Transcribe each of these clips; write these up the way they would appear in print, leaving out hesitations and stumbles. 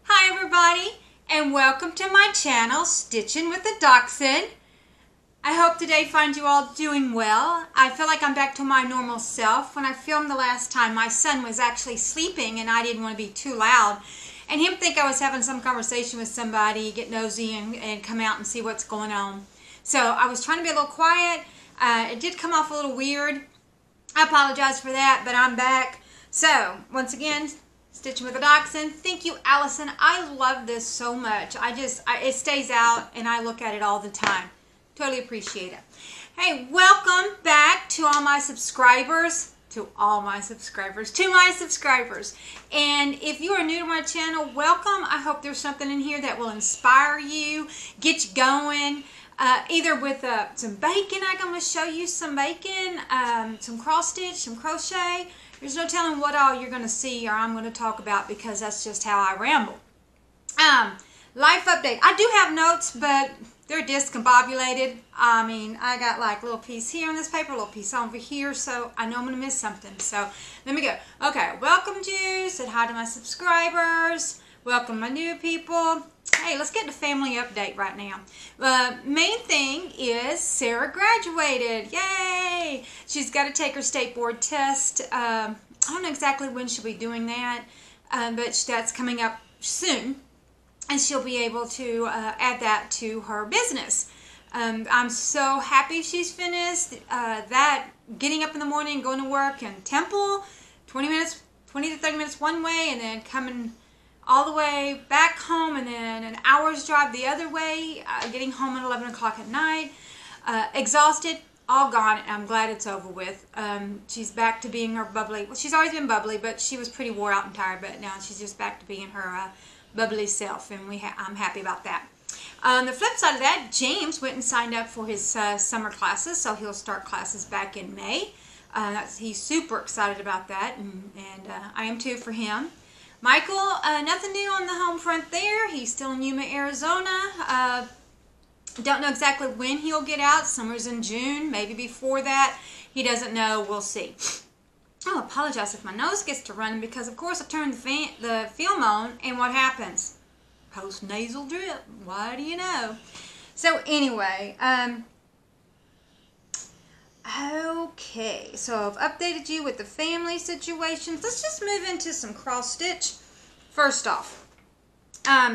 Hi everybody, and welcome to my channel, Stitching with the Dachshund. I hope today finds you all doing well. I feel like I'm back to my normal self. When I filmed the last time, my son was actually sleeping and I didn't want to be too loud. And him think I was having some conversation with somebody, get nosy and come out and see what's going on. So I was trying to be a little quiet. It did come off a little weird. I apologize for that, but I'm back. So, once again, Stitching with the Dachshund. Thank you, Allison. I love this so much. It stays out and I look at it all the time. Totally appreciate it. Hey, welcome back to all my subscribers. To my subscribers. And if you are new to my channel, welcome. I hope there's something in here that will inspire you, get you going. Either with some bacon. I'm going to show you some bacon, some cross stitch, some crochet. There's no telling what all you're going to see or I'm going to talk about because that's just how I ramble. Life update. I do have notes, but they're discombobulated. I mean, I got like a little piece here on this paper, a little piece over here, so I know I'm going to miss something. So, let me go. Okay, welcome Jews. Said hi to my subscribers. Welcome my new people. Hey, let's get the family update right now. Main thing is Sarah graduated. Yay! She's got to take her state board test. I don't know exactly when she'll be doing that, but that's coming up soon. And she'll be able to add that to her business. I'm so happy she's finished. That getting up in the morning, going to work and Temple, 20 to 30 minutes one way, and then coming all the way back home, and then an hour's drive the other way, getting home at 11 o'clock at night, exhausted, all gone. I'm glad it's over with. She's back to being her bubbly, well, she's always been bubbly, but she was pretty wore out and tired, but now she's just back to being her bubbly self, and I'm happy about that. On the flip side of that, James went and signed up for his summer classes, so he'll start classes back in May. He's super excited about that, and I am too for him. Michael, nothing new on the home front there. He's still in Yuma, Arizona. Don't know exactly when he'll get out. Summer's in June, maybe before that. He doesn't know. We'll see. I'll apologize if my nose gets to running because, of course, I turn the film on, and what happens? Post-nasal drip. Why do you know? So, anyway, okay, so I've updated you with the family situations. Let's just move into some cross stitch. First off,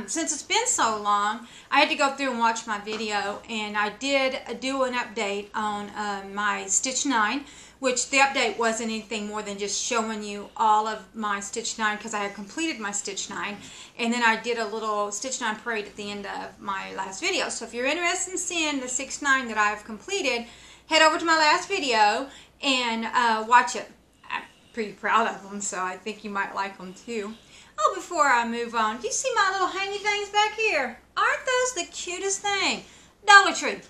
since it's been so long, I had to go through and watch my video, and I did do an update on my Stitch 9, which the update wasn't anything more than just showing you all of my Stitch 9 because I had completed my Stitch 9, and then I did a little Stitch 9 parade at the end of my last video. So if you're interested in seeing the 6-9 that I've completed, head over to my last video and watch it. I'm pretty proud of them, so I think you might like them too. Oh, before I move on, do you see my little hangy things back here? Aren't those the cutest thing? Dollar Tree. $1.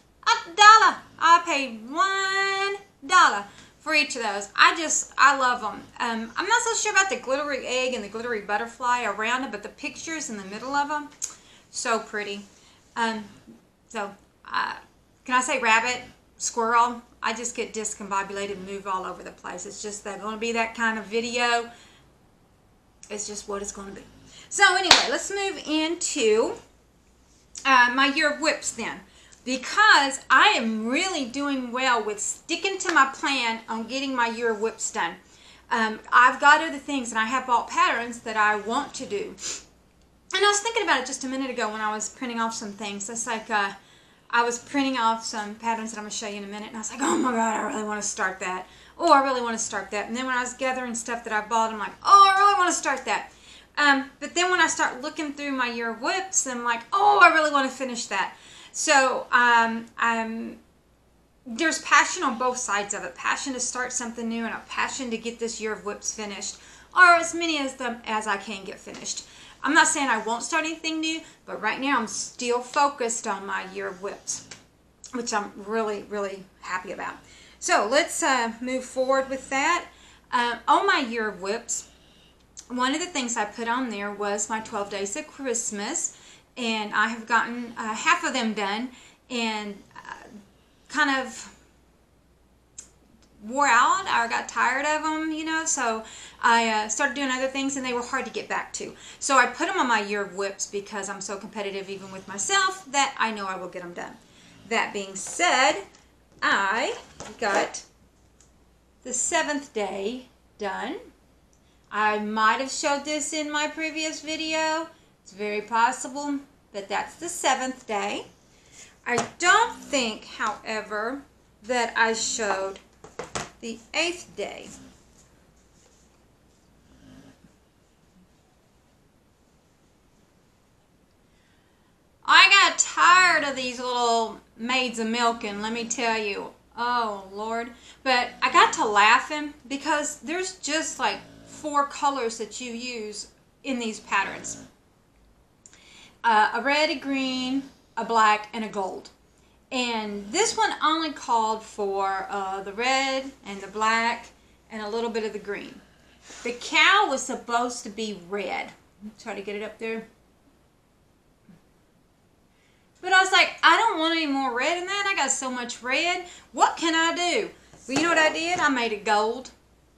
I paid $1 for each of those. I love them. I'm not so sure about the glittery egg and the glittery butterfly around it, but the pictures in the middle of them, so pretty. Can I say rabbit? Squirrel? I just get discombobulated and move all over the place. It's just going to be that kind of video. It's just what it's going to be. So anyway, let's move into my year of whips then. Because I am really doing well with sticking to my plan on getting my year of whips done. I've got other things, and I have bought patterns that I want to do. And I was thinking about it just a minute ago when I was printing off some things. It's like I was printing off some patterns that I'm going to show you in a minute, and I was like, oh my God, I really want to start that. Oh, I really want to start that. And then when I was gathering stuff that I bought, I'm like, oh, I really want to start that. But then when I start looking through my year of whips, I'm like, oh, I really want to finish that. So there's passion on both sides of it. Passion to start something new and a passion to get this year of whips finished, or as many of them as I can get finished. I'm not saying I won't start anything new, but right now I'm still focused on my year of whips, which I'm really, really happy about. So let's move forward with that. On my year of whips, one of the things I put on there was my 12 days of Christmas, and I have gotten half of them done, and kind of wore out or got tired of them, you know, so I started doing other things, and they were hard to get back to. So I put them on my year of whips because I'm so competitive even with myself that I know I will get them done. That being said, I got the 7th day done. I might have showed this in my previous video. It's very possible, but that's the 7th day. I don't think, however, that I showed the 8th day. I got tired of these little maids of milking, let me tell you. Oh, Lord. But I got to laughing because there's just like 4 colors that you use in these patterns. A red, a green, a black, and a gold. And this one only called for the red and the black and a little bit of the green. The cow was supposed to be red. Try to get it up there. But I was like, I don't want any more red in that. I got so much red. What can I do? Well, you know what I did? I made it gold.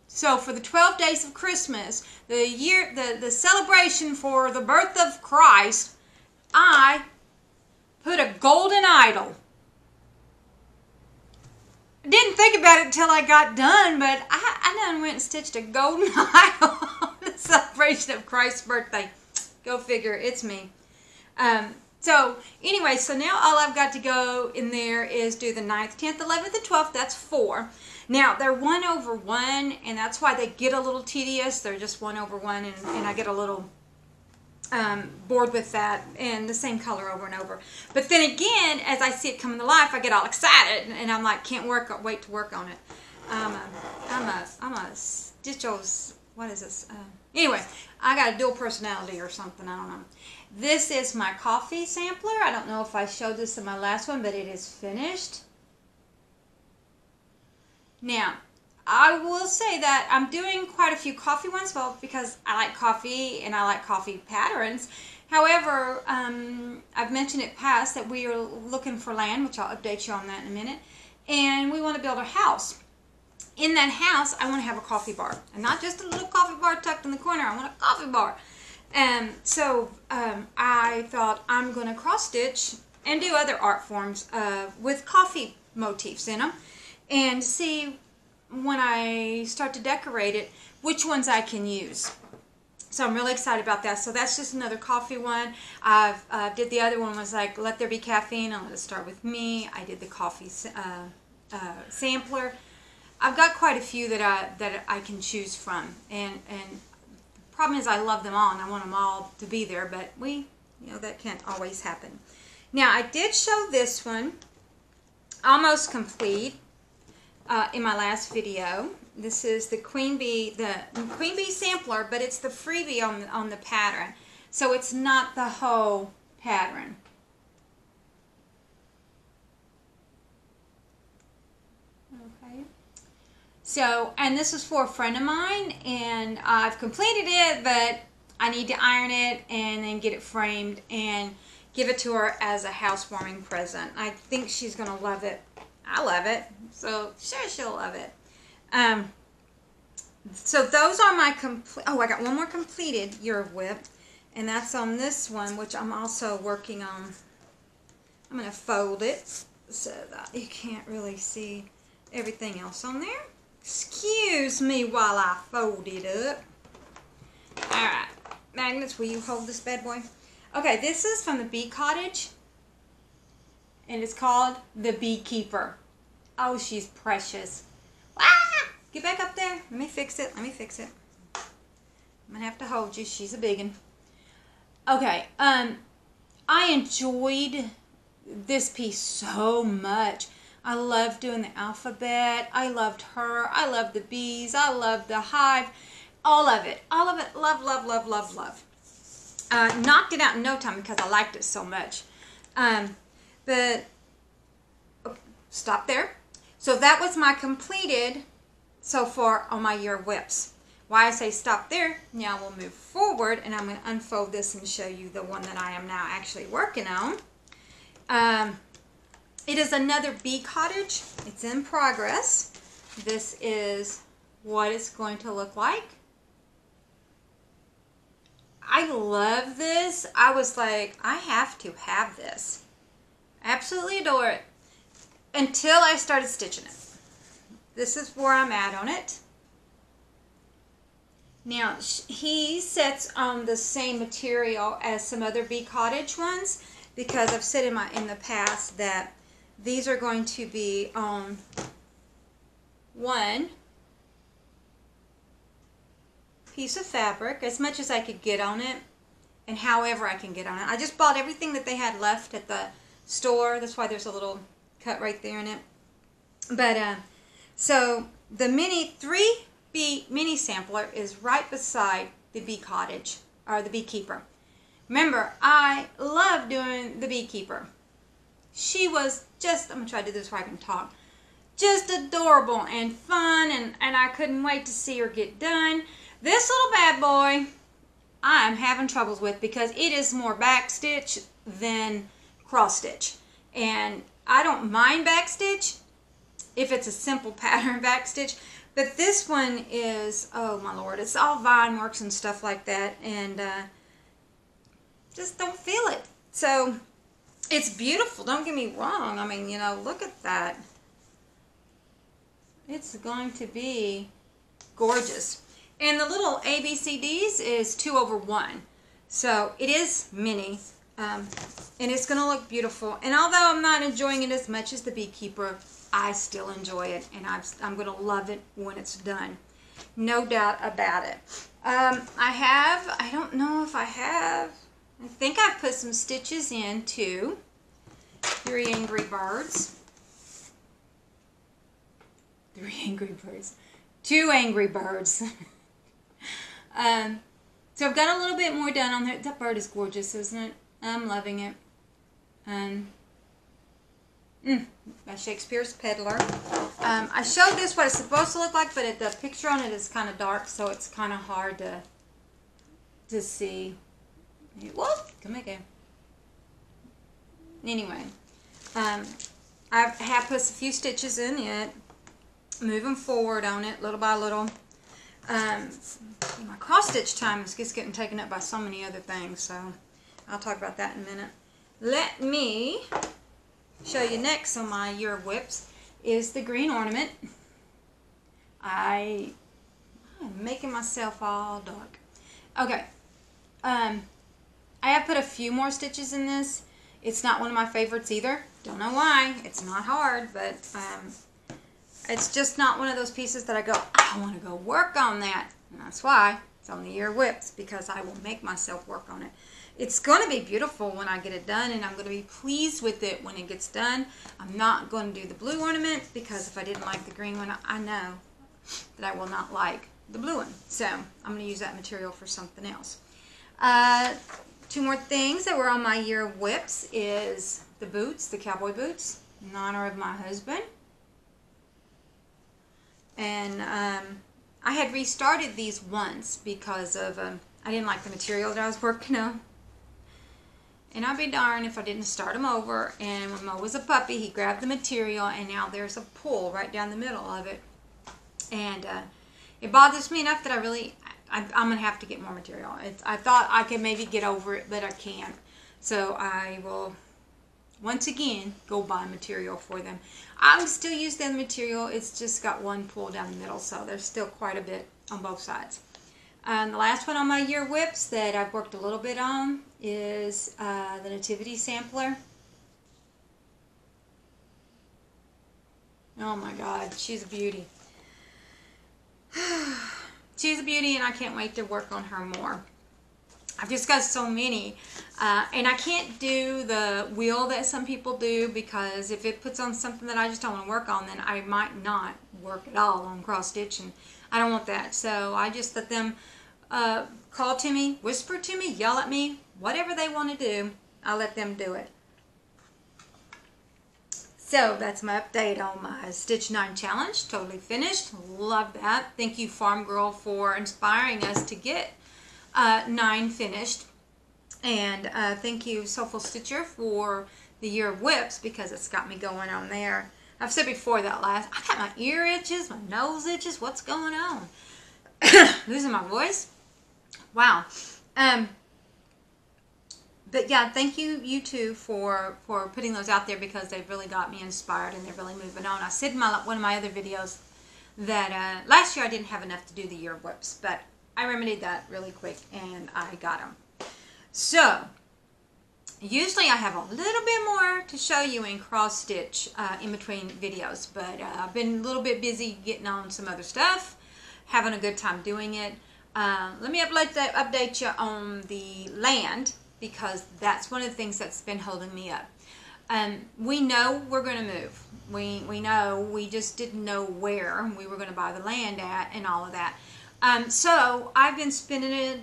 So for the 12 days of Christmas, the celebration for the birth of Christ, I put a golden idol. I didn't think about it until I got done, but I done went and stitched a golden idol on the celebration of Christ's birthday. Go figure, it's me. So anyway, so now all I've got to go in there is do the 9th, 10th, 11th, and 12th. That's 4. Now, they're 1 over 1, and that's why they get a little tedious. They're just 1 over 1, and I get a little bored with that, and the same color over and over. But then again, as I see it coming to life, I get all excited, and I'm like, can't wait to work on it. I'm a stitchos, what is this? Anyway, I got a dual personality or something, I don't know. This is my coffee sampler. I don't know if I showed this in my last one, but it is finished. Now, I will say that I'm doing quite a few coffee ones, well, because I like coffee and I like coffee patterns. However, I've mentioned it past that we are looking for land, which I'll update you on that in a minute, and we want to build a house. In that house, I want to have a coffee bar, and not just a little coffee bar tucked in the corner. I want a coffee bar. So I thought I'm going to cross stitch and do other art forms with coffee motifs in them, and see when I start to decorate it which ones I can use. So I'm really excited about that. So that's just another coffee one. I did the other one was like let there be caffeine. I'll let it start with me. I did the coffee sampler. I've got quite a few that I can choose from, and the problem is I love them all and I want them all to be there, but that can't always happen. Now I did show this one almost complete in my last video. This is the Queen Bee sampler, but it's the freebie on the pattern, so it's not the whole pattern. Okay. So, and this is for a friend of mine, and I've completed it, but I need to iron it and then get it framed and give it to her as a housewarming present. I think she's going to love it. I love it, so sure she'll love it. So those are my complete. Oh, I got one more completed year of whip, and that's on this one, which I'm also working on. I'm going to fold it so that you can't really see everything else on there. Excuse me while I fold it up. Alright, Magnets, will you hold this bad boy? Okay, this is from the Bee Cottage, and it's called The Beekeeper. Oh, she's precious. Ah! Get back up there. Let me fix it. I'm going to have to hold you. She's a biggin. Okay, I enjoyed this piece so much. I loved doing the alphabet. I loved her. I loved the bees. I loved the hive. All of it. All of it. Love, love, love, love, love. Knocked it out in no time because I liked it so much. But, oh, stop there. So that was my completed so far on my year of whips. Why I say stop there, now we'll move forward, and I'm going to unfold this and show you the one that I am now actually working on. It is another Bee Cottage. It's in progress. this is what it's going to look like. I love this. I was like, I have to have this. Absolutely adore it. Until I started stitching it. This is where I'm at on it. Now, he sets on the same material as some other bee cottage ones, because I've said in the past that these are going to be on one piece of fabric, as much as I could get on it, and however I can get on it. I just bought everything that they had left at the store. That's why there's a little cut right there in it. But so the 3B mini sampler is right beside the bee cottage, or the beekeeper. Remember, I love doing the beekeeper. She was just, I'm going to try to do this where I can talk, just adorable and fun, and I couldn't wait to see her get done. This little bad boy, I'm having troubles with, because it is more backstitch than cross stitch. And I don't mind backstitch if it's a simple pattern backstitch, but this one is, oh my lord, it's all vine works and stuff like that, and just don't feel it. So it's beautiful, don't get me wrong. I mean, you know, look at that. It's going to be gorgeous. And the little ABCDs is 2/1. So it is mini. And it's going to look beautiful. And although I'm not enjoying it as much as the beekeeper, I still enjoy it. And I'm going to love it when it's done. No doubt about it. I don't know if I have, I think I've put some stitches into 3 Angry Birds. 3 Angry Birds. 2 Angry Birds. So I've got a little bit more done on there. That bird is gorgeous, isn't it? I'm loving it. By Shakespeare's Peddler. I showed this what it's supposed to look like, but the picture on it is kind of dark, so it's kind of hard to see. Whoa, come again. Anyway, I have put a few stitches in it, moving forward on it little by little. My cross stitch time is just getting taken up by so many other things, so I'll talk about that in a minute. Let me show you next on my Year of Whips is the green ornament. I'm making myself all dark. Okay. I have put a few more stitches in this. It's not one of my favorites either. Don't know why. It's not hard, but it's just not one of those pieces that I go, I want to go work on that. And that's why it's on the Year of Whips, because I will make myself work on it. It's going to be beautiful when I get it done, and I'm going to be pleased with it when it gets done. I'm not going to do the blue ornament, because if I didn't like the green one, I know that I will not like the blue one. So I'm going to use that material for something else. 2 more things that were on my Year of Whips is the boots, the cowboy boots, in honor of my husband. And I had restarted these once because of I didn't like the material that I was working on. And I'd be darned if I didn't start them over. And when Mo was a puppy, he grabbed the material, and now there's a pull right down the middle of it. And it bothers me enough that I'm going to have to get more material. I thought I could maybe get over it, but I can't. So I will, once again, go buy material for them. I'll still use the material. It's just got one pull down the middle, so there's still quite a bit on both sides. The last one on my Year Whips that I've worked a little bit on is the Nativity Sampler. Oh my God, she's a beauty. She's a beauty, and I can't wait to work on her more. I've just got so many, and I can't do the wheel that some people do, because if it puts on something that I just don't want to work on, then I might not work at all on cross stitch, and I don't want that. So I just let them call to me, whisper to me, yell at me, whatever they want to do, I let them do it. So that's my update on my Stitch 9 challenge. Totally finished. Love that. Thank you, Farm Girl, for inspiring us to get 9 finished. And thank you, Soulful Stitcher, for the Year of Whips, because it's got me going on there. I've said before that I got my ear itches, my nose itches. What's going on? Losing my voice. Wow. But yeah, thank you two for putting those out there, because they've really got me inspired and they're really moving on. I said in one of my other videos that last year I didn't have enough to do the ear whips, but I remedied that really quick and I got them. So usually I have a little bit more to show you in cross stitch in between videos, but I've been a little bit busy getting on some other stuff, having a good time doing it. Let me update you on the land, because that's one of the things that's been holding me up. We know we're going to move. We know, we just didn't know where we were going to buy the land at and all of that. So I've been spending a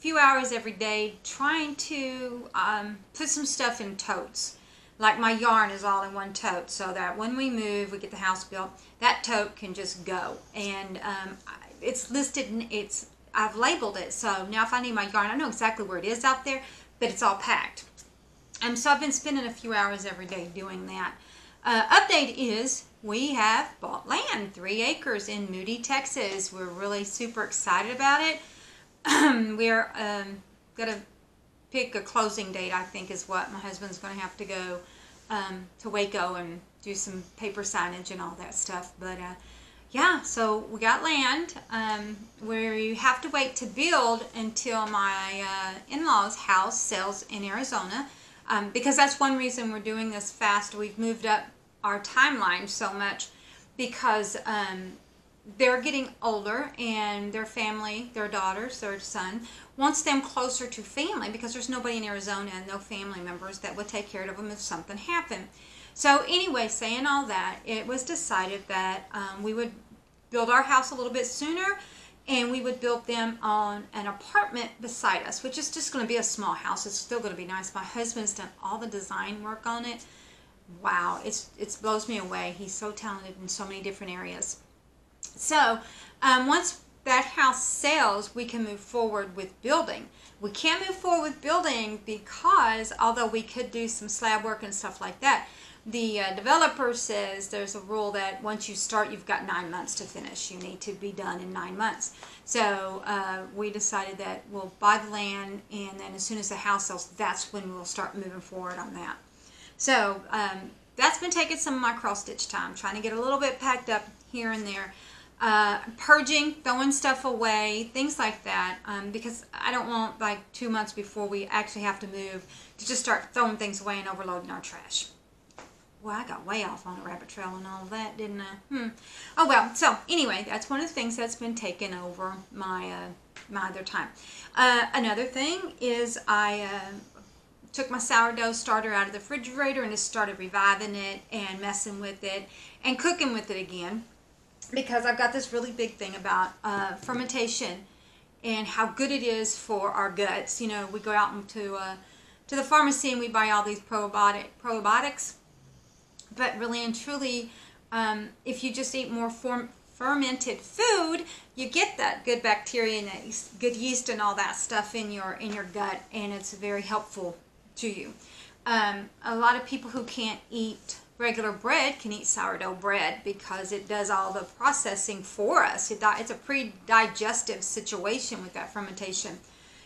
few hours every day trying to put some stuff in totes. Like my yarn is all in one tote, so that when we move, we get the house built, that tote can just go. And it's listed, I've labeled it, so now if I need my yarn, I know exactly where it is out there, but it's all packed. So I've been spending a few hours every day doing that. Update is we have bought land, 3 acres in Moody, Texas. We're really super excited about it. We're going to pick a closing date, I think is what my husband's going to have to go to Waco and do some paper signage and all that stuff. But yeah, so we got land. We have to wait to build until my in-laws' house sells in Arizona, because that's one reason we're doing this fast. We've moved up our timeline so much because they're getting older, and their family, their daughters, their son, wants them closer to family, because there's nobody in Arizona and no family members that would take care of them if something happened. So anyway, saying all that, it was decided that we would build our house a little bit sooner, and we would build them on an apartment beside us, which is just going to be a small house. It's still going to be nice. My husband's done all the design work on it. Wow, it blows me away. He's so talented in so many different areas. So once that house sells, we can move forward with building. We can't move forward with building because, although we could do some slab work and stuff like that, the developer says there's a rule that once you start, you've got 9 months to finish. You need to be done in 9 months. So we decided that we'll buy the land, and then as soon as the house sells, that's when we'll start moving forward on that. So that's been taking some of my cross stitch time, trying to get a little bit packed up here and there. Purging, throwing stuff away, things like that, because I don't want like 2 months before we actually have to move to just start throwing things away and overloading our trash. Well, I got way off on a rabbit trail and all that, didn't I? Oh well, so anyway, that's one of the things that's been taking over my my other time. Another thing is I took my sourdough starter out of the refrigerator and just started reviving it and messing with it and cooking with it again, because I've got this really big thing about fermentation and how good it is for our guts. You know, we go out into to the pharmacy and we buy all these probiotics, but really and truly, if you just eat more fermented food, you get that good bacteria and that good yeast and all that stuff in your gut, and it's very helpful to you. A lot of people who can't eat regular bread can eat sourdough bread because it does all the processing for us. It's a pre-digestive situation with that fermentation.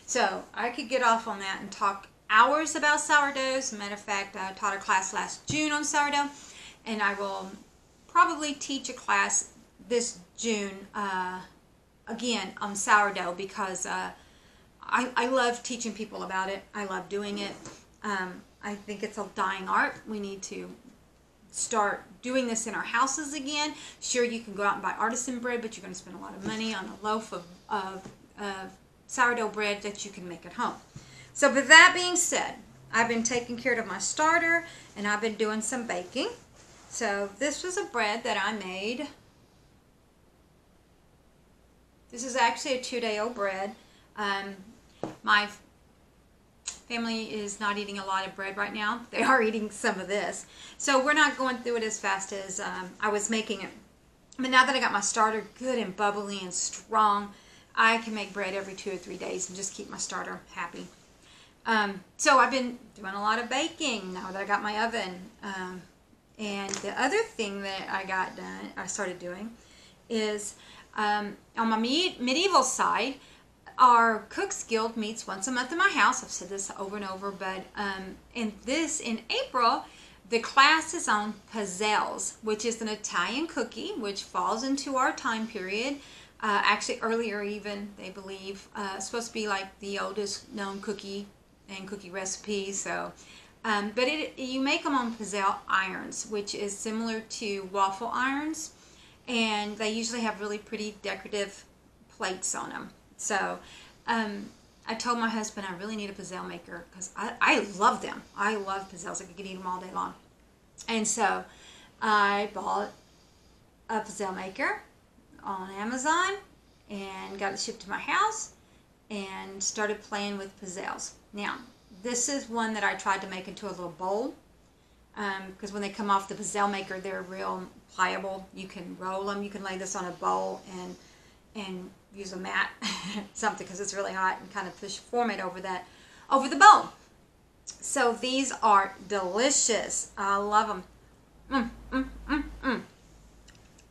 So I could get off on that and talk hours about sourdough. As a matter of fact, I taught a class last June on sourdough, and I will probably teach a class this June again on sourdough, because I love teaching people about it. I love doing it. I think it's a dying art. We need to start doing this in our houses again. Sure, you can go out and buy artisan bread, but you're going to spend a lot of money on a loaf of sourdough bread that you can make at home. So with that being said, I've been taking care of my starter, and I've been doing some baking. So this was a bread that I made. This is actually a 2-day-old bread. My family is not eating a lot of bread right now. They are eating some of this. So we're not going through it as fast as I was making it. But now that I got my starter good and bubbly and strong, I can make bread every 2 or 3 days and just keep my starter happy. So I've been doing a lot of baking now that I got my oven And the other thing that I started doing is on my medieval side, our Cooks Guild meets once a month in my house. I've said this over and over, but in April, the class is on pizzelles, which is an Italian cookie, which falls into our time period. Actually, earlier even, they believe. It's supposed to be like the oldest known cookie and cookie recipe. So, but you make them on pizzelle irons, which is similar to waffle irons, and they usually have really pretty decorative plates on them. So, I told my husband I really need a pizzelle maker because I love them. I love pizzelles. I could eat them all day long. And so I bought a pizzelle maker on Amazon and got it shipped to my house and started playing with pizzelles. Now, this is one that I tried to make into a little bowl because when they come off the pizzelle maker, they're real pliable. You can roll them. You can lay this on a bowl and use a mat, something, because it's really hot, and kind of form it over the bowl. So these are delicious. I love them. And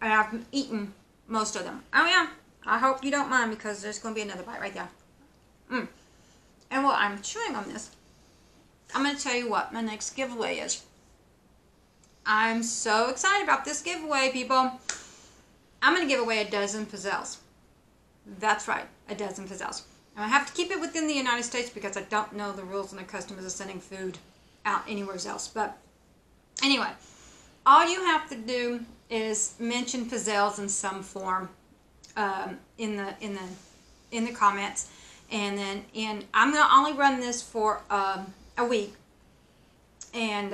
I've eaten most of them. Oh yeah, I hope you don't mind because there's going to be another bite right there. And while I'm chewing on this, I'm going to tell you what my next giveaway is. I'm so excited about this giveaway, people. I'm going to give away a dozen pizzelles. That's right, a dozen pizzelles. And I have to keep it within the United States because I don't know the rules and the customs of sending food out anywhere else. But anyway, all you have to do is mention pizzelles in some form in the comments, and then I'm gonna only run this for a week, and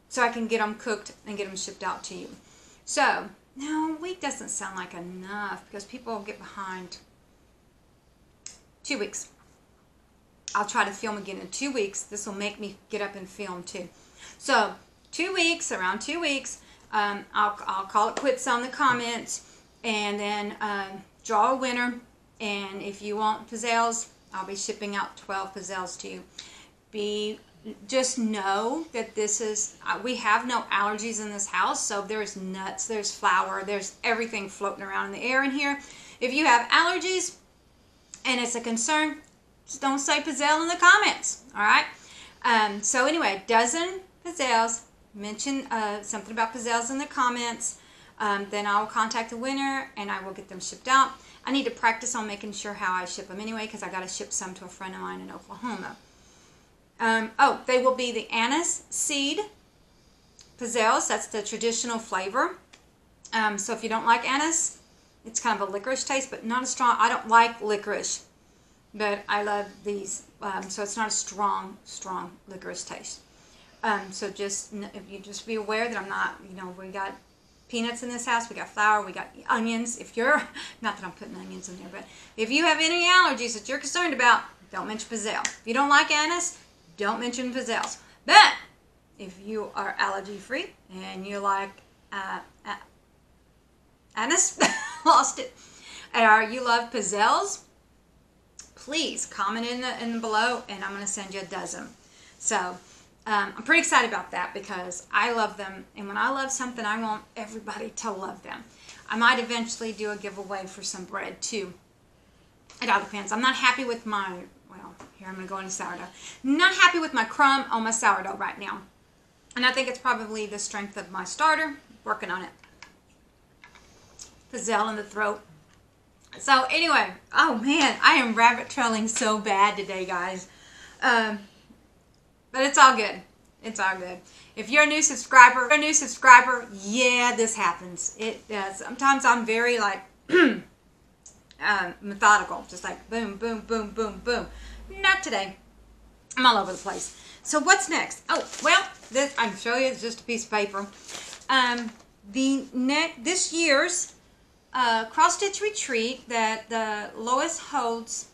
so I can get them cooked and get them shipped out to you. So now a week doesn't sound like enough because people get behind. 2 weeks. I'll try to film again in 2 weeks. This will make me get up and film too. So 2 weeks, around 2 weeks, I'll call it quits on the comments, and then draw a winner. And if you want pizzelles, I'll be shipping out 12 pizzelles to you. Just know that this is, we have no allergies in this house, so there's nuts, there's flour, there's everything floating around in the air in here. If you have allergies and it's a concern, just don't say pizzelle in the comments, all right? So anyway, dozen pizzelles, mention something about pizzelles in the comments, then I'll contact the winner and I will get them shipped out. I need to practice on making sure how I ship them anyway, because I got to ship some to a friend of mine in Oklahoma. They will be the anise seed pizzelles. That's the traditional flavor. So if you don't like anise, it's kind of a licorice taste, but not as strong. I don't like licorice, but I love these. So it's not a strong licorice taste. So if you just be aware that I'm not, we got peanuts in this house, we got flour, we got onions. If you're, not that I'm putting onions in there, but if you have any allergies that you're concerned about, don't mention pizzelle. If you don't like anise, don't mention pizzelles. But if you are allergy free and you like anise, lost it, or you love pizzelles, please comment in the below, and I'm going to send you a dozen. So I'm pretty excited about that because I love them, and when I love something, I want everybody to love them. I might eventually do a giveaway for some bread too. It all depends. I'm not happy with my, here I'm going to go into sourdough. Not happy with my crumb on my sourdough right now. And I think it's probably the strength of my starter. Working on it. Pizzelle in the throat. So anyway, oh man, I am rabbit trailing so bad today, guys. But it's all good. It's all good. If you're a new subscriber, yeah, this happens. It does. Sometimes I'm very like methodical, just like boom, boom, boom, boom, boom. Not today. I'm all over the place. So what's next? Oh, well, this I can show you. It's just a piece of paper. This year's cross stitch retreat that Lois hosts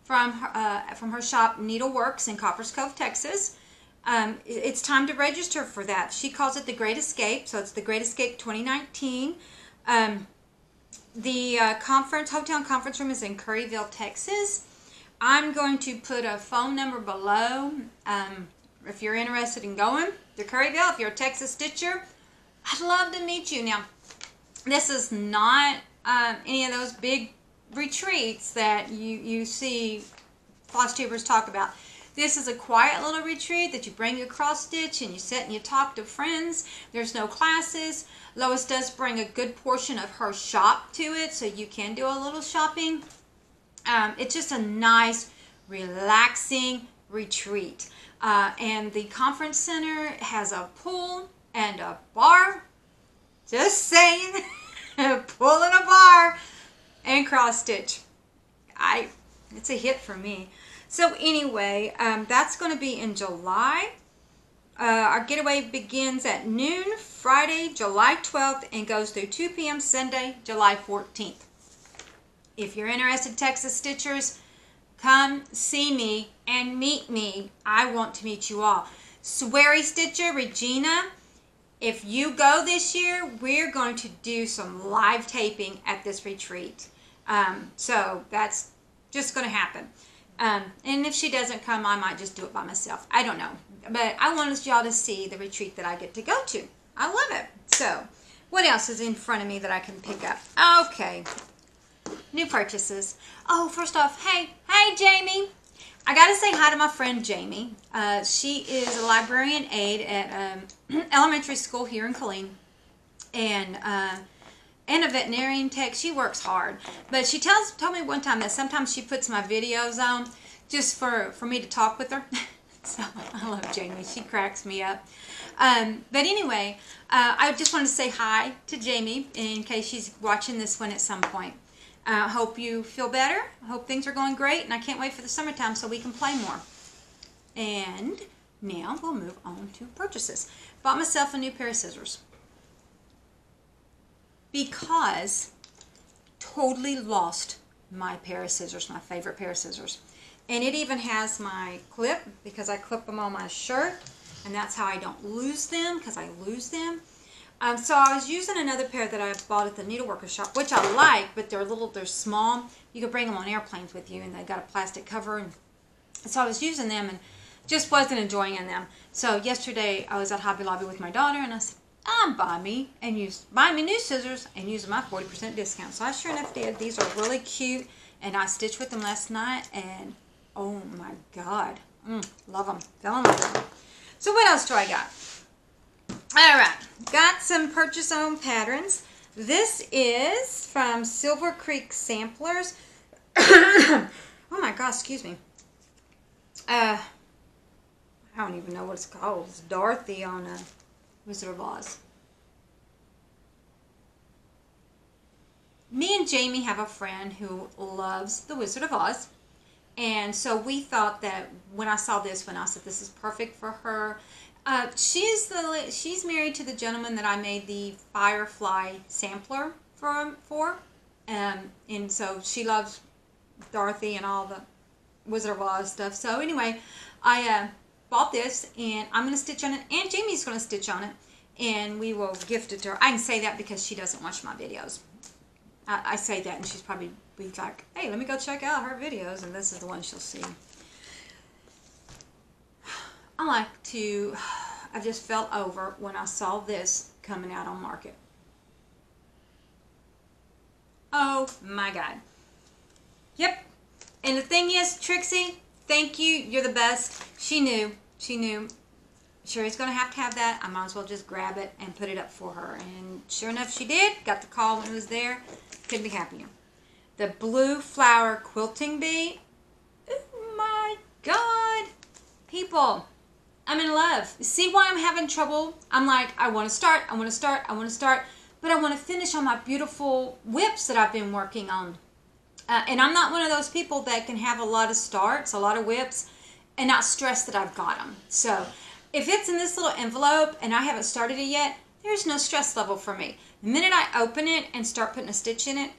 from her shop Needleworks in Coppers Cove, Texas. It's time to register for that. She calls it the Great Escape, so it's the Great Escape 2019. The hotel and conference room is in Curryville, Texas. I'm going to put a phone number below. if you're interested in going to Curryville, if you're a Texas Stitcher, I'd love to meet you. Now, this is not any of those big retreats that you see floss tubers talk about. This is a quiet little retreat that you bring your cross stitch and you sit and you talk to friends. There's no classes. Lois does bring a good portion of her shop to it, so you can do a little shopping. It's just a nice, relaxing retreat. And the conference center has a pool and a bar. Just saying. A pool and a bar and cross stitch. It's a hit for me. So anyway, that's going to be in July. Our getaway begins at noon Friday, July 12th, and goes through 2 p.m. Sunday, July 14th. If you're interested, Texas Stitchers, come see me and meet me. I want to meet you all. Sweary Stitcher, Regina, if you go this year, we're going to do some live taping at this retreat. So that's just going to happen. And if she doesn't come, I might just do it by myself. I don't know. But I want y'all to see the retreat that I get to go to. I love it. So, what else is in front of me that I can pick up? Okay. New purchases. Oh, first off, hey Jamie. I got to say hi to my friend Jamie. She is a librarian aide at elementary school here in Killeen. And a veterinarian tech. She works hard. But she told me one time that sometimes she puts my videos on just for me to talk with her. So I love Jamie. She cracks me up. But anyway, I just wanted to say hi to Jamie in case she's watching this one at some point. Hope you feel better. I hope things are going great. And I can't wait for the summertime so we can play more. And now we'll move on to purchases. Bought myself a new pair of scissors. Because totally lost my pair of scissors, my favorite pair of scissors. And it even has my clip because I clip them on my shirt, and that's how I don't lose them, because I lose them. So I was using another pair that I bought at the needleworker shop, which I like, but they're small. You could bring them on airplanes with you, and they got a plastic cover. And so I was using them and just wasn't enjoying them. So yesterday I was at Hobby Lobby with my daughter, and I said, buy me new scissors and use my 40% discount. So I sure enough did. These are really cute, and I stitched with them last night, and oh my God, love them. Fell in love with them. So what else do I got? All right, got some purchase on patterns. This is from Silver Creek Samplers. Oh my God, excuse me. I don't even know what it's called. It's Dorothy on Wizard of Oz. Me and Jamie have a friend who loves the Wizard of Oz. And so we thought that when I saw this one, I said this is perfect for her. She's married to the gentleman that I made the Firefly sampler for. And so she loves Dorothy and all the Wizard of Oz stuff. So anyway, I bought this, and I'm going to stitch on it, and Jamie's going to stitch on it, and we will gift it to her. I can say that because she doesn't watch my videos. I say that, and she's probably be like, hey, let me go check out her videos, and this is the one she'll see. I just fell over when I saw this coming out on market. Oh my God. Yep. And the thing is, Trixie, thank you. You're the best. She knew. Sherry's going to have that. I might as well just grab it and put it up for her. And sure enough, she did. Got the call when it was there. Couldn't be happier. The blue flower quilting bee. Oh my God. People, I'm in love. See why I'm having trouble? I'm like, I want to start. But I want to finish on my beautiful whips that I've been working on. And I'm not one of those people that can have a lot of starts, a lot of whips, and not stress that I've got them. So if it's in this little envelope and I haven't started it yet, there's no stress level for me. The minute I open it and start putting a stitch in it,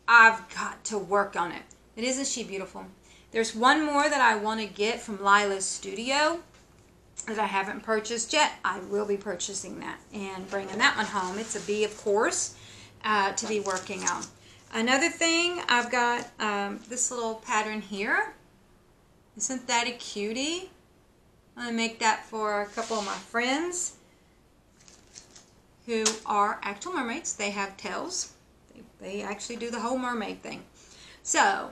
I've got to work on it. Isn't she beautiful? There's one more that I want to get from Lila's Studio that I haven't purchased yet. I will be purchasing that and bringing that one home. It's a bee, of course, to be working on. Another thing, I've got this little pattern here. Isn't that a cutie? I'm going to make that for a couple of my friends who are actual mermaids. They have tails. They actually do the whole mermaid thing. So,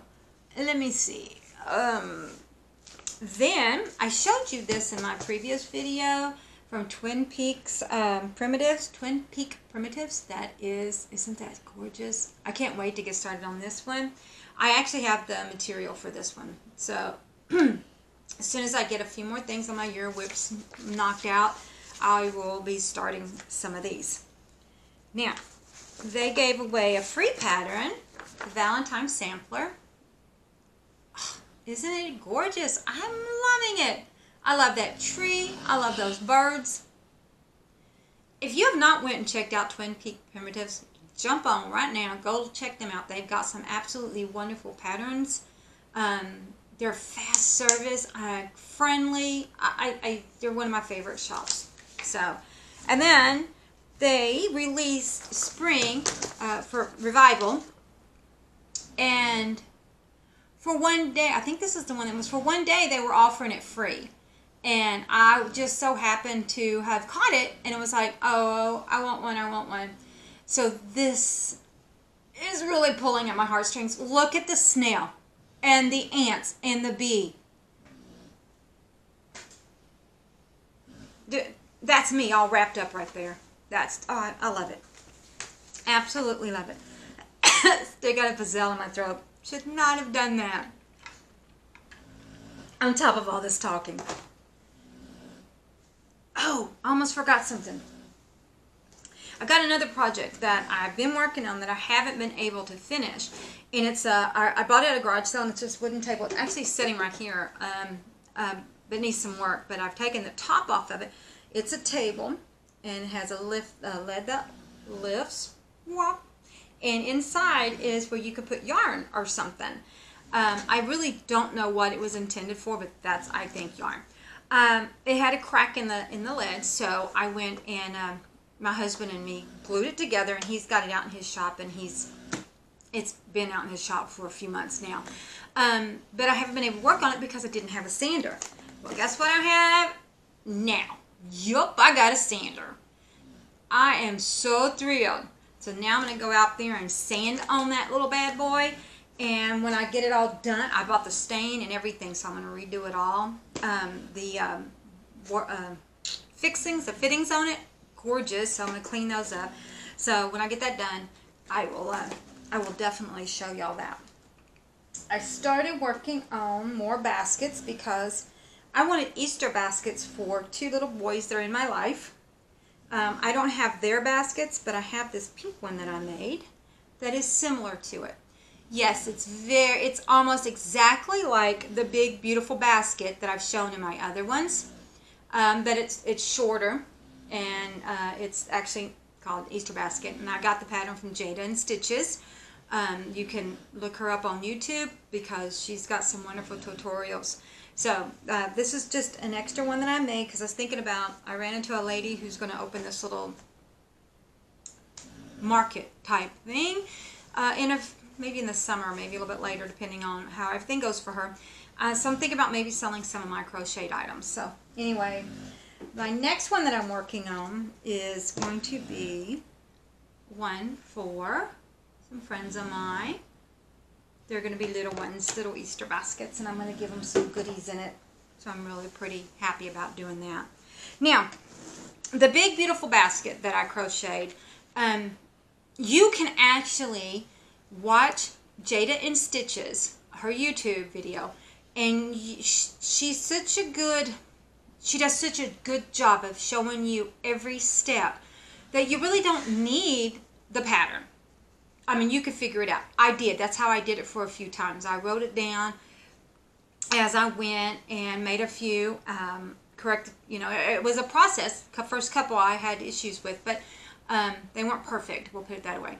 let me see. Then, I showed you this in my previous video from Twin Peaks Primitives. Twin Peak Primitives. Isn't that gorgeous? I can't wait to get started on this one. I actually have the material for this one. So, as soon as I get a few more things on my Euro whips knocked out, I will be starting some of these. Now, they gave away a free pattern, the Valentine Sampler. Oh, isn't it gorgeous? I'm loving it. I love that tree. I love those birds. If you have not went and checked out Twin Peak Primitives, jump on right now. Go check them out. They've got some absolutely wonderful patterns. They're fast service, friendly. They're one of my favorite shops. So, and then they released Spring for Revival, and for one day, I think this is the one that was for one day, they were offering it free, and I just so happened to have caught it, and it was like, oh, I want one. So this is really pulling at my heartstrings. Look at the snail and the ants and the bee. That's me all wrapped up right there. I love it. Absolutely love it. Still got a pizzelle in my throat. Should not have done that. On top of all this talking. Oh, I almost forgot something. I got another project that I've been working on that I haven't been able to finish. And it's I bought it at a garage sale, and it's this wooden table. It's actually sitting right here. It needs some work, but I've taken the top off of it. It's a table, and it has a lid that lifts. Whop. And inside is where you could put yarn or something. I really don't know what it was intended for, but that's, I think, yarn. It had a crack in the lid, so I went and my husband and me glued it together, and he's got it out in his shop, and it's been out in his shop for a few months now. But I haven't been able to work on it because I didn't have a sander. Well, guess what I have now? Yup, I got a sander. I am so thrilled. So now I'm going to go out there and sand on that little bad boy. And when I get it all done, I bought the stain and everything, so I'm going to redo it all. The fittings on it, gorgeous. So I'm going to clean those up. So when I get that done, I will definitely show y'all that. I started working on more baskets because I wanted Easter baskets for two little boys that are in my life. I don't have their baskets, but I have this pink one that I made that is similar to it. Yes, it's almost exactly like the big beautiful basket that I've shown in my other ones, but it's shorter, and it's actually called Easter basket. And I got the pattern from Jada and Stitches. You can look her up on YouTube because she's got some wonderful tutorials. So this is just an extra one that I made because I was thinking about, I ran into a lady who's going to open this little market type thing maybe in the summer, maybe a little bit later, depending on how everything goes for her. So I'm thinking about maybe selling some of my crocheted items. So anyway, my next one that I'm working on is going to be one for some friends of mine. They're going to be little ones, little Easter baskets, and I'm going to give them some goodies in it. So I'm really pretty happy about doing that. Now, the big beautiful basket that I crocheted, you can actually watch Jada and Stitches, her YouTube video, and she does such a good job of showing you every step that you really don't need the pattern. I mean, you could figure it out. I did. That's how I did it for a few times. I wrote it down as I went and made a few corrected. You know, it was a process. First couple I had issues with, but they weren't perfect. We'll put it that way.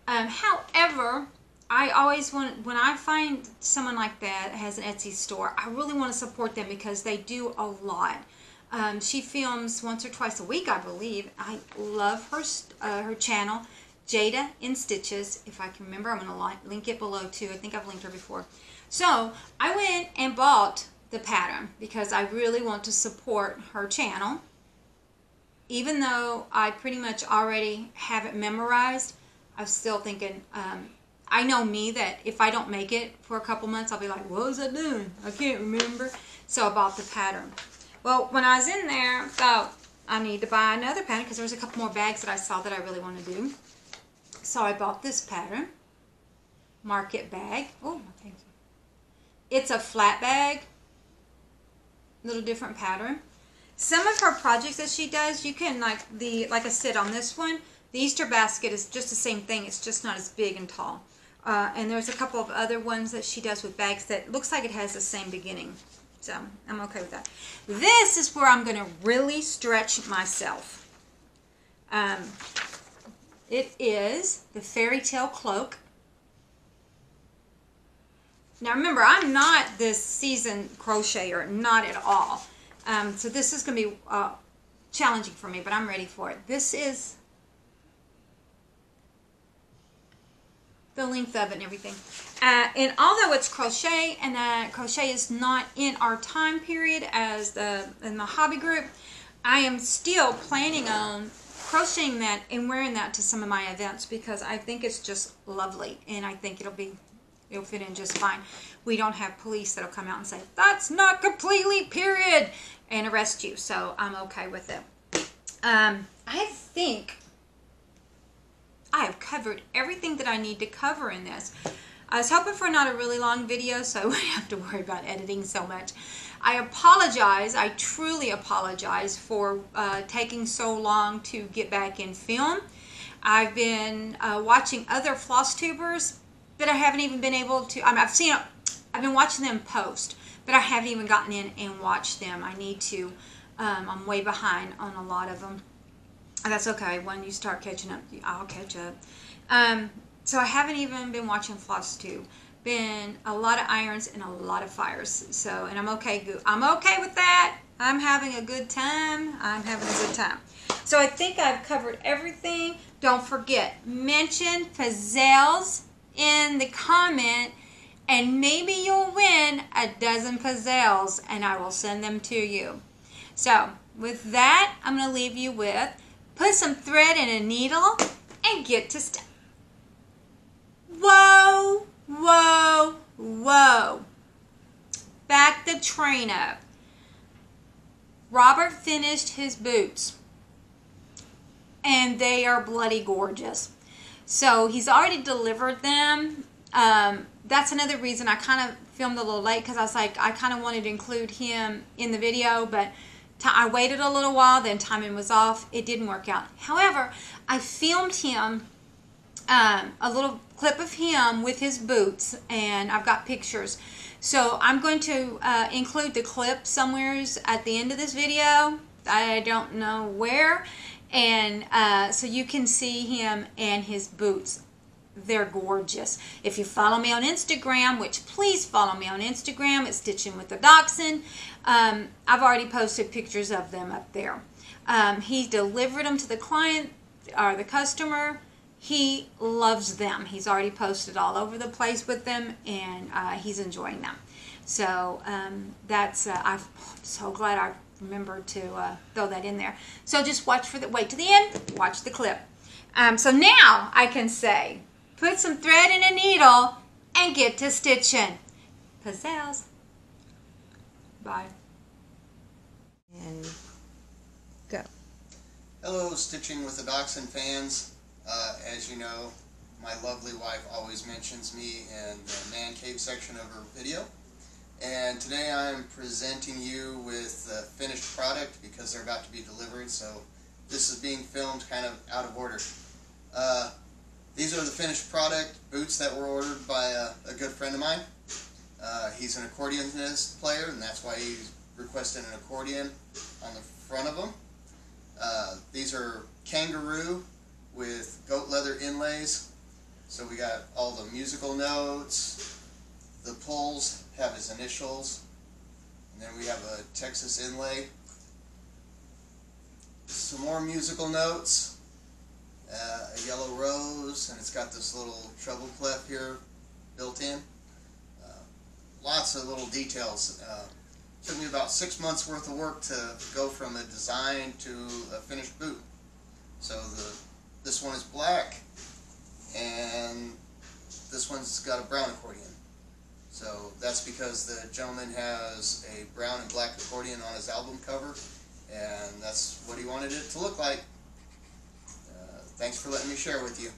However, I always want, when I find someone like that has an Etsy store, I really want to support them because they do a lot. She films once or twice a week, I believe. I love her channel. Jada in Stitches, if I can remember. I'm going to link it below too. I think I've linked her before. So I went and bought the pattern because I really want to support her channel. Even though I pretty much already have it memorized, I'm still thinking, I know me that if I don't make it for a couple months, I'll be like, what was I doing? I can't remember. So I bought the pattern. Well, when I was in there, I thought I need to buy another pattern because there was a couple more bags that I saw that I really want to do. So I bought this pattern, market bag. Oh, thank you. It's a flat bag, little different pattern. Some of her projects that she does, you can like I said on this one, the Easter basket is just the same thing. It's just not as big and tall. And there's a couple of other ones that she does with bags that looks like it has the same beginning. So I'm okay with that. This is where I'm going to really stretch myself. It is the Fairy Tale Cloak. Now remember, I'm not this seasoned crocheter, not at all. So this is going to be challenging for me, but I'm ready for it. This is the length of it and everything. And although it's crochet, and crochet is not in our time period as in the hobby group, I am still planning on crocheting that and wearing that to some of my events because I think it's just lovely, and I think it'll fit in just fine. We don't have police that'll come out and say, that's not completely period, and arrest you, so I'm okay with it. I think I have covered everything that I need to cover in this. I was hoping for not a really long video, so I wouldn't have to worry about editing so much. I apologize, I truly apologize for taking so long to get back in film. I've been watching other floss tubers that I haven't even been able to, I've been watching them post, but I haven't even gotten in and watched them. I need to. I'm way behind on a lot of them. That's okay. When you start catching up, I'll catch up. So I haven't even been watching Floss too. Been a lot of irons and a lot of fires. So, and I'm okay. I'm okay with that. I'm having a good time. I'm having a good time. So I think I've covered everything. Don't forget, mention pizzelles in the comment, and maybe you'll win a dozen pizzelles, and I will send them to you. So with that, I'm going to leave you with, put some thread in a needle and get to stitch. Whoa, whoa, whoa. Back the train up. Robert finished his boots, and they are bloody gorgeous. So he's already delivered them. That's another reason I kind of filmed a little late, because I was like, I kind of wanted to include him in the video, but I waited a little while, then timing was off. It didn't work out. However, I filmed him, a little clip of him with his boots, and I've got pictures. So I'm going to include the clip somewhere at the end of this video. I don't know where. And so you can see him and his boots. They're gorgeous. If you follow me on Instagram, which please follow me on Instagram, it's Stitching with the Dachshund. I've already posted pictures of them up there. He delivered them to the client or the customer. He loves them. He's already posted all over the place with them, and he's enjoying them. So that's I'm so glad I remembered to throw that in there. So just wait to the end, watch the clip. So now I can say, put some thread in a needle and get to stitching. Pizzelles. Bye. And go. Hello, Stitching with the Dachshund fans. As you know, my lovely wife always mentions me in the man cave section of her video. And today I'm presenting you with the finished product because they're about to be delivered, so this is being filmed kind of out of order. These are the finished product boots that were ordered by a good friend of mine. He's an accordionist player, and that's why he requested an accordion on the front of them. These are kangaroo with goat leather inlays. So we got all the musical notes. The pulls have his initials. And then we have a Texas inlay. Some more musical notes. A yellow rose, and it's got this little treble clef here built in. Lots of little details. Took me about 6 months worth of work to go from a design to a finished boot. So this one is black, and this one's got a brown accordion. So that's because the gentleman has a brown and black accordion on his album cover, and that's what he wanted it to look like. Thanks for letting me share with you.